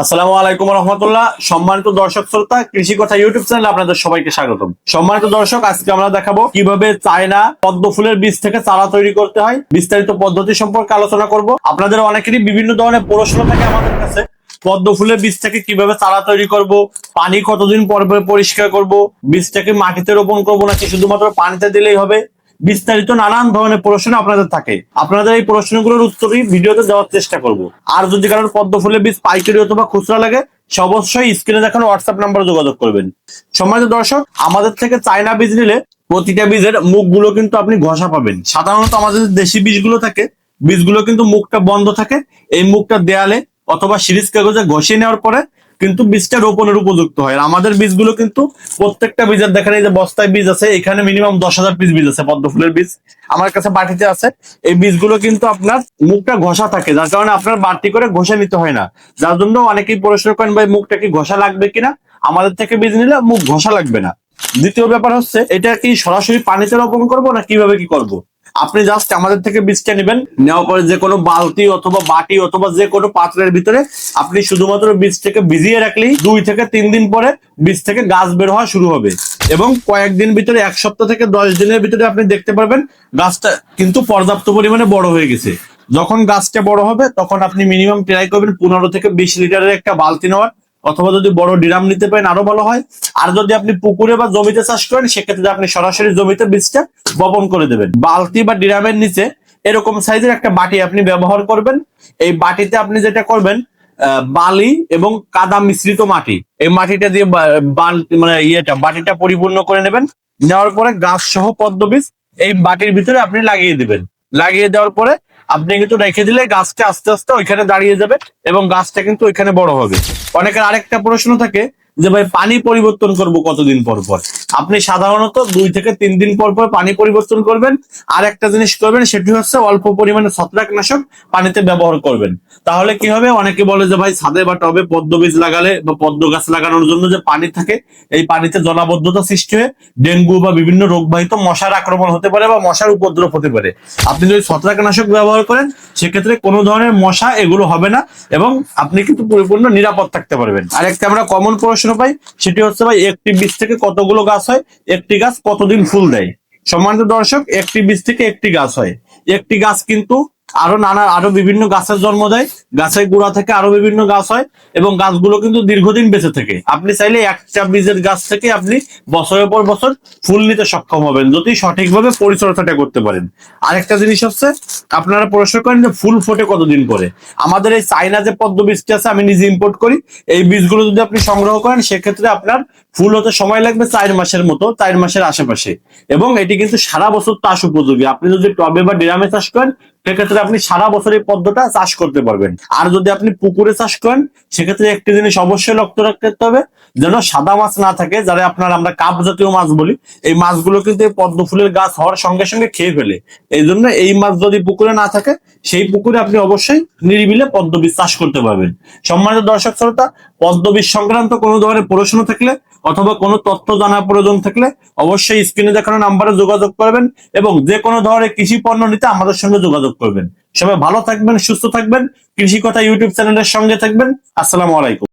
আসসালামু আলাইকুম রহমতুল্লাহ। সম্মানিত দর্শক শ্রোতা, কৃষি কথা ইউটিউব চ্যানেলে আপনাদের সবাইকে স্বাগতম। সম্মানিত দর্শক, আজকে আমরা দেখাবো কিভাবে চায়না পদ্ম ফুলের বীজ থেকে চারা তৈরি করতে হয়, বিস্তারিত পদ্ধতি সম্পর্কে আলোচনা করব। আপনাদের অনেকেরই বিভিন্ন ধরনের প্রশ্ন থাকে আমাদের কাছে, পদ্ম ফুলের বীজ থেকে কিভাবে চারা তৈরি করব, পানি কতদিন পর পর পরিষ্কার করব, বীজটাকে মাটিতে রোপণ করবো নাকি শুধুমাত্র পানিতে দিলেই হবে, বিস্তারিত নানান ধরনের প্রশ্ন আপনাদের থাকে। আপনাদের এই প্রশ্নগুলোর উত্তরই ভিডিওতে দেওয়ার চেষ্টা করব। আর যদি কারোর পদ্ম ফুলের বীজ পাইকারি অথবা খুচরা লাগে, সে অবশ্যই স্ক্রিনে দেখানো হোয়াটসঅ্যাপ নাম্বারে যোগাযোগ করবেন। সম্মানিত দর্শক, আমাদের থেকে চায়না বীজ নিলে প্রতিটা বীজের মুখগুলো কিন্তু আপনি ঘষা পাবেন। সাধারণত আমাদের দেশি বীজগুলো থাকে, বীজগুলো কিন্তু মুখটা বন্ধ থাকে। এই মুখটা দেয়ালে অথবা সিরিজ কাগজে ঘষিয়ে নেওয়ার পরে কিন্তু বীজটা রোপণের উপযুক্ত হয়। আর আমাদের বীজগুলো কিন্তু প্রত্যেকটা বীজের দেখেন, এই যে বস্তায় বীজ আছে, এখানে মিনিমাম 10,000 পিস বীজ আছে পদ্ম ফুলের বীজ আমার কাছে বাটিতে আছে। এই বীজগুলো কিন্তু আপনার মুখটা ঘষা থাকে, যার কারণে আপনার বাড়তি করে ঘষে নিতে হয় না। যার জন্য অনেকেই প্রশ্ন করেন, ভাই মুখটা কি ঘষা লাগবে কিনা? আমাদের থেকে বীজ নিলে মুখ ঘষা লাগবে না। দ্বিতীয় ব্যাপার হচ্ছে, এটা কি সরাসরি পানিতে রোপণ করবো না কিভাবে কি করব? আপনি জাস্ট আমাদের থেকে বীজটা নেবেন, নেওয়ার পরে যে কোনো বালতি অথবা বাটি অথবা যে কোনো পাত্রের ভিতরে আপনি শুধুমাত্র বীজটাকে ভিজিয়ে রাখলেই 2 থেকে 3 দিন পরে বীজ থেকে গাছ বের হওয়া শুরু হবে। এবং কয়েকদিন ভিতরে, 1 সপ্তাহ থেকে 10 দিনের ভিতরে আপনি দেখতে পারবেন গাছটা কিন্তু পর্যাপ্ত পরিমাণে বড় হয়ে গেছে। যখন গাছটা বড় হবে তখন আপনি মিনিমাম ট্রাই করবেন 15 থেকে 20 লিটারের একটা বালতি নেওয়ার, অথবা যদি বড় ড্রাম নিতে পারেন আরো ভালো হয়। আর যদি আপনি পুকুরে বা জমিতে চাষ করেন, সেক্ষেত্রে আপনি সরাসরি জমিতে বীজটা বপন করে দেবেন। বালতি বা ড্রামের নিচে এরকম সাইজের একটা বাটি আপনি ব্যবহার করবেন। এই বাটিতে আপনি যেটা করবেন, বালি এবং কাদা মিশ্রিত মাটি, এই মাটিটা দিয়ে মানে বাটিটা পরিপূর্ণ করে নেবেন। নেওয়ার পরে গাছ সহ পদ্ম বীজ এই বাটির ভিতরে আপনি লাগিয়ে দিবেন। লাগিয়ে দেওয়ার পরে আপনি কিন্তু রেখে দিলে গাছটা আস্তে আস্তে ওইখানে দাঁড়িয়ে যাবে এবং গাছটা কিন্তু ওইখানে বড় হবে। অনেকের আরেকটা প্রশ্ন থাকে যে ভাই পানি পরিবর্তন করব কতদিন পর পর? আপনি সাধারণত 2 থেকে 3 দিন পর পর পানি পরিবর্তন করবেন। আর একটা জিনিস করবেন, সেটি হচ্ছে অল্প পরিমাণে ছত্রাকনাশক পানিতে ব্যবহার করবেন। তাহলে কি হবে, অনেকে বলে যে ভাই ছাদে বা টবে পদ্ম বীজ লাগালে বা পদ্ম গাছ লাগানোর জন্য যে পানি থাকে, এই পানিতে জলাবদ্ধতা সৃষ্টি হয়ে ডেঙ্গু বা বিভিন্ন রোগবাহিত মশার আক্রমণ হতে পারে বা মশার উপদ্রব হতে পারে। আপনি যদি ছত্রাকনাশক ব্যবহার করেন, সেক্ষেত্রে কোনো ধরনের মশা এগুলো হবে না এবং আপনি কিন্তু পরিপূর্ণ নিরাপদ থাকতে পারবেন। আর একটা আমরা কমন প্রশ্ন পাই, সেটি হচ্ছে ভাই একটি বীজ থেকে কতগুলো গাছ হয়, একটি গাছ কতদিন ফুল দেয়? সম্মানিত দর্শক, একটি বীজ থেকে একটি গাছ হয়। একটি গাছ কিন্তু আরো বিভিন্ন গাছের জন্ম দেয়, গাছের গোড়া থেকে আরো বিভিন্ন গাছ হয় এবং গাছগুলো কিন্তু দীর্ঘদিন বেঁচে থাকে। আপনি চাইলে একটা বীজের গাছ থেকে আপনি বছরের পর বছর ফুল নিতে সক্ষম হবেন, যদি সঠিকভাবে পরিচর্যাটা করতে পারেন। আরেকটা জিনিস হচ্ছে, আপনারা প্রশ্ন করেন যে ফুল ফোটে কতদিন পরে? আমাদের এই চাইনা যে পদ্ম বীজটা আছে, আমি নিজে ইম্পোর্ট করি। এই বীজগুলো যদি আপনি সংগ্রহ করেন, সেক্ষেত্রে আপনার ফুল হতে সময় লাগবে 4 মাসের মতো, 4 মাসের আশেপাশে। এবং এটি কিন্তু সারা বছর চাষ উপযোগী। আপনি যদি টবে বা ড্রামে চাষ করেন, সেক্ষেত্রে আপনি সারা বছর এই পদ্মটা চাষ করতে পারবেন। আর যদি আপনি পুকুরে চাষ করেন, সেক্ষেত্রে একটি জিনিস অবশ্যই লক্ষ্য রাখতে হবে, যেন সাদা মাছ না থাকে, যারা আমরা কাপ জাতীয় মাছ বলি। এই মাছগুলো কিন্তু এই পদ্ম ফুলের গাছ হওয়ার সঙ্গে সঙ্গে খেয়ে ফেলে। এই জন্য এই মাছ যদি পুকুরে না থাকে, সেই পুকুরে আপনি অবশ্যই নিরিবিলে পদ্ম বীজ চাষ করতে পারবেন। সম্মানিত দর্শক শ্রোতা, পদ্ম বীজ সংক্রান্ত কোনো ধরনের প্রশ্ন থাকলে অথবা কোনো তথ্য জানার প্রয়োজন থাকলে অবশ্যই স্ক্রিনে দেখানো নাম্বারে যোগাযোগ করবেন এবং যে কোনো ধরনের কৃষি পণ্য নিতে আমাদের সঙ্গে যোগাযোগ করবেন। সবাই ভালো থাকবেন, সুস্থ থাকবেন, কৃষি কথা ইউটিউব চ্যানেলের সঙ্গে থাকবেন। আসসালামু আলাইকুম।